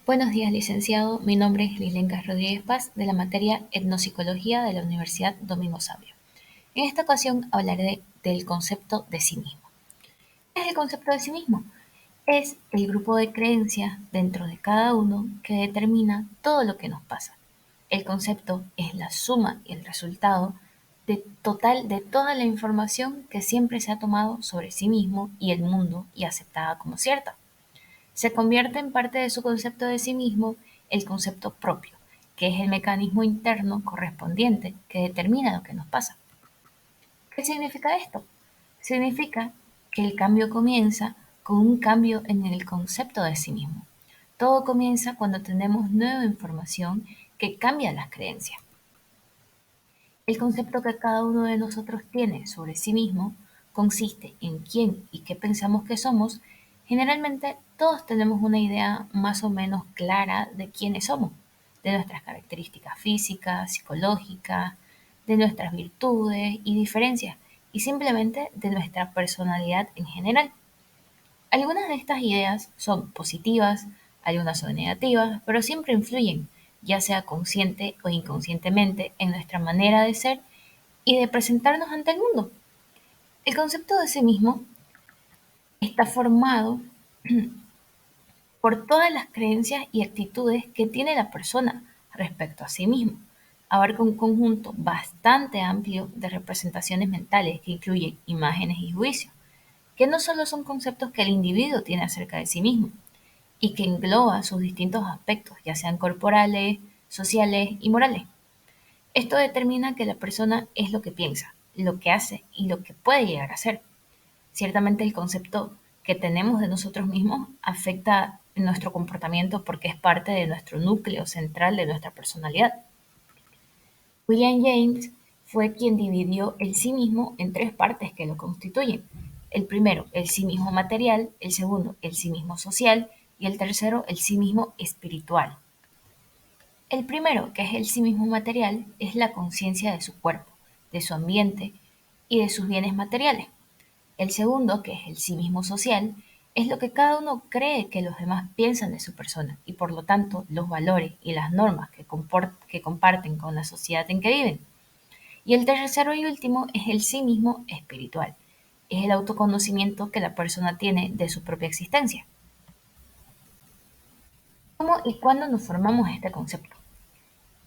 Buenos días, licenciado. Mi nombre es Lilenka Rodríguez Paz, de la materia Etnopsicología de la Universidad Domingo Sabio. En esta ocasión hablaré del concepto de sí mismo. ¿Qué es el concepto de sí mismo? Es el grupo de creencias dentro de cada uno que determina todo lo que nos pasa. El concepto es la suma y el resultado total de toda la información que siempre se ha tomado sobre sí mismo y el mundo y aceptada como cierta. Se convierte en parte de su concepto de sí mismo el concepto propio, que es el mecanismo interno correspondiente que determina lo que nos pasa. ¿Qué significa esto? Significa que el cambio comienza con un cambio en el concepto de sí mismo. Todo comienza cuando tenemos nueva información que cambia las creencias. El concepto que cada uno de nosotros tiene sobre sí mismo consiste en quién y qué pensamos que somos. Generalmente todos tenemos una idea más o menos clara de quiénes somos, de nuestras características físicas, psicológicas, de nuestras virtudes y diferencias, y simplemente de nuestra personalidad en general. Algunas de estas ideas son positivas, algunas son negativas, pero siempre influyen, ya sea consciente o inconscientemente, en nuestra manera de ser y de presentarnos ante el mundo. El concepto de sí mismo está formado por todas las creencias y actitudes que tiene la persona respecto a sí mismo. Abarca un conjunto bastante amplio de representaciones mentales que incluyen imágenes y juicios, que no solo son conceptos que el individuo tiene acerca de sí mismo, y que engloba sus distintos aspectos, ya sean corporales, sociales y morales. Esto determina que la persona es lo que piensa, lo que hace y lo que puede llegar a ser. Ciertamente el concepto que tenemos de nosotros mismos afecta nuestro comportamiento porque es parte de nuestro núcleo central de nuestra personalidad. William James fue quien dividió el sí mismo en tres partes que lo constituyen. El primero, el sí mismo material; el segundo, el sí mismo social; y el tercero, el sí mismo espiritual. El primero, que es el sí mismo material, es la conciencia de su cuerpo, de su ambiente y de sus bienes materiales. El segundo, que es el sí mismo social, es lo que cada uno cree que los demás piensan de su persona y por lo tanto los valores y las normas que comparten con la sociedad en que viven. Y el tercero y último es el sí mismo espiritual. Es el autoconocimiento que la persona tiene de su propia existencia. ¿Cómo y cuándo nos formamos este concepto?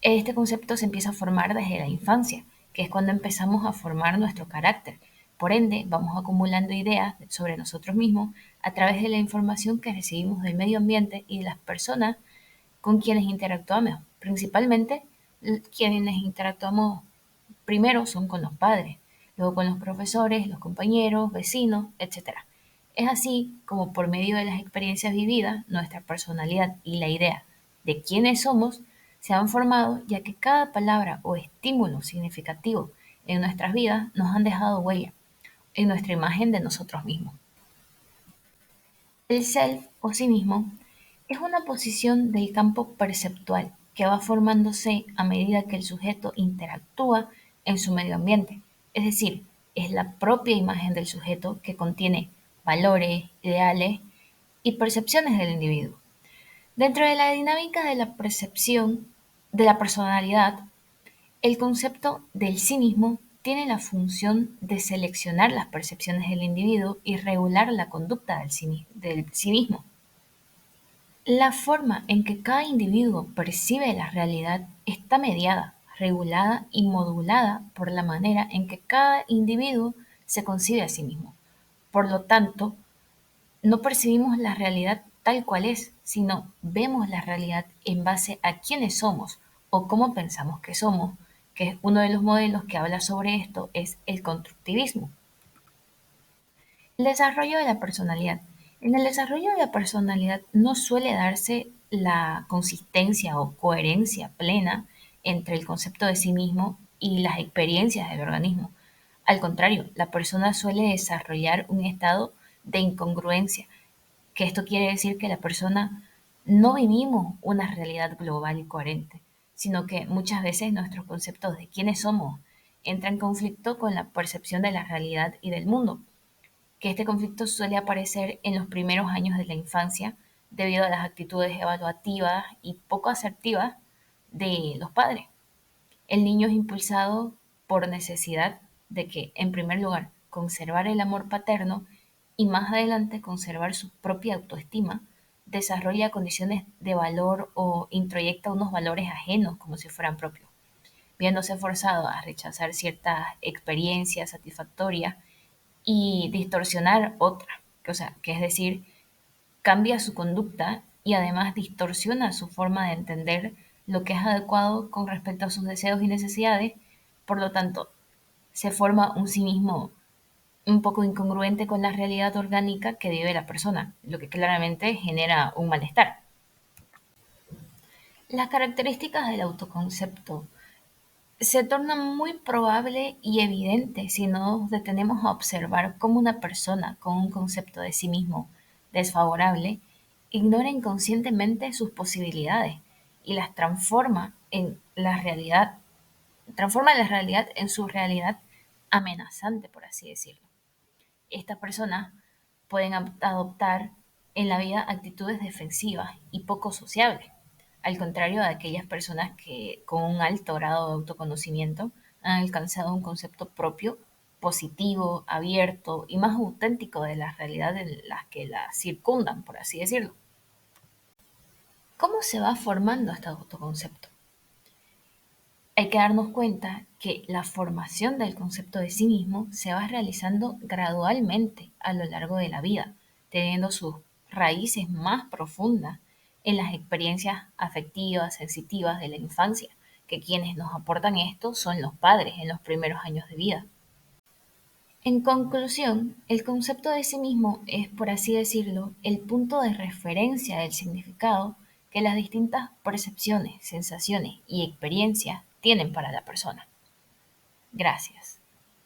Este concepto se empieza a formar desde la infancia, que es cuando empezamos a formar nuestro carácter. Por ende, vamos acumulando ideas sobre nosotros mismos a través de la información que recibimos del medio ambiente y de las personas con quienes interactuamos. Principalmente, quienes interactuamos primero son con los padres, luego con los profesores, los compañeros, vecinos, etcétera. Es así como por medio de las experiencias vividas, nuestra personalidad y la idea de quiénes somos se han formado, ya que cada palabra o estímulo significativo en nuestras vidas nos han dejado huella en nuestra imagen de nosotros mismos. El self o sí mismo es una posición del campo perceptual que va formándose a medida que el sujeto interactúa en su medio ambiente. Es decir, es la propia imagen del sujeto que contiene valores, ideales y percepciones del individuo. Dentro de la dinámica de la percepción de la personalidad, el concepto del sí mismo tiene la función de seleccionar las percepciones del individuo y regular la conducta del sí mismo. La forma en que cada individuo percibe la realidad está mediada, regulada y modulada por la manera en que cada individuo se concibe a sí mismo. Por lo tanto, no percibimos la realidad tal cual es, sino vemos la realidad en base a quiénes somos o cómo pensamos que somos, que es uno de los modelos que habla sobre esto, es el constructivismo. El desarrollo de la personalidad. En el desarrollo de la personalidad no suele darse la consistencia o coherencia plena entre el concepto de sí mismo y las experiencias del organismo. Al contrario, la persona suele desarrollar un estado de incongruencia, que esto quiere decir que la persona no vivimos una realidad global y coherente, sino que muchas veces nuestros conceptos de quiénes somos entran en conflicto con la percepción de la realidad y del mundo, que este conflicto suele aparecer en los primeros años de la infancia, debido a las actitudes evaluativas y poco asertivas de los padres. El niño es impulsado por necesidad de que, en primer lugar, conservar el amor paterno y más adelante conservar su propia autoestima, desarrolla condiciones de valor o introyecta unos valores ajenos como si fueran propios, viéndose forzado a rechazar ciertas experiencias satisfactorias y distorsionar otras, que es decir, cambia su conducta y además distorsiona su forma de entender lo que es adecuado con respecto a sus deseos y necesidades, por lo tanto, se forma un sí mismo un poco incongruente con la realidad orgánica que vive la persona, lo que claramente genera un malestar. Las características del autoconcepto se torna muy probable y evidente si nos detenemos a observar cómo una persona con un concepto de sí mismo desfavorable ignora inconscientemente sus posibilidades y las transforma la realidad en su realidad amenazante, por así decirlo. Estas personas pueden adoptar en la vida actitudes defensivas y poco sociables, al contrario de aquellas personas que con un alto grado de autoconocimiento han alcanzado un concepto propio, positivo, abierto y más auténtico de la realidad en las que la circundan, por así decirlo. ¿Cómo se va formando este autoconcepto? Hay que darnos cuenta que la formación del concepto de sí mismo se va realizando gradualmente a lo largo de la vida, teniendo sus raíces más profundas en las experiencias afectivas, sensitivas de la infancia, que quienes nos aportan esto son los padres en los primeros años de vida. En conclusión, el concepto de sí mismo es, por así decirlo, el punto de referencia del significado que las distintas percepciones, sensaciones y experiencias tienen para la persona. Gracias.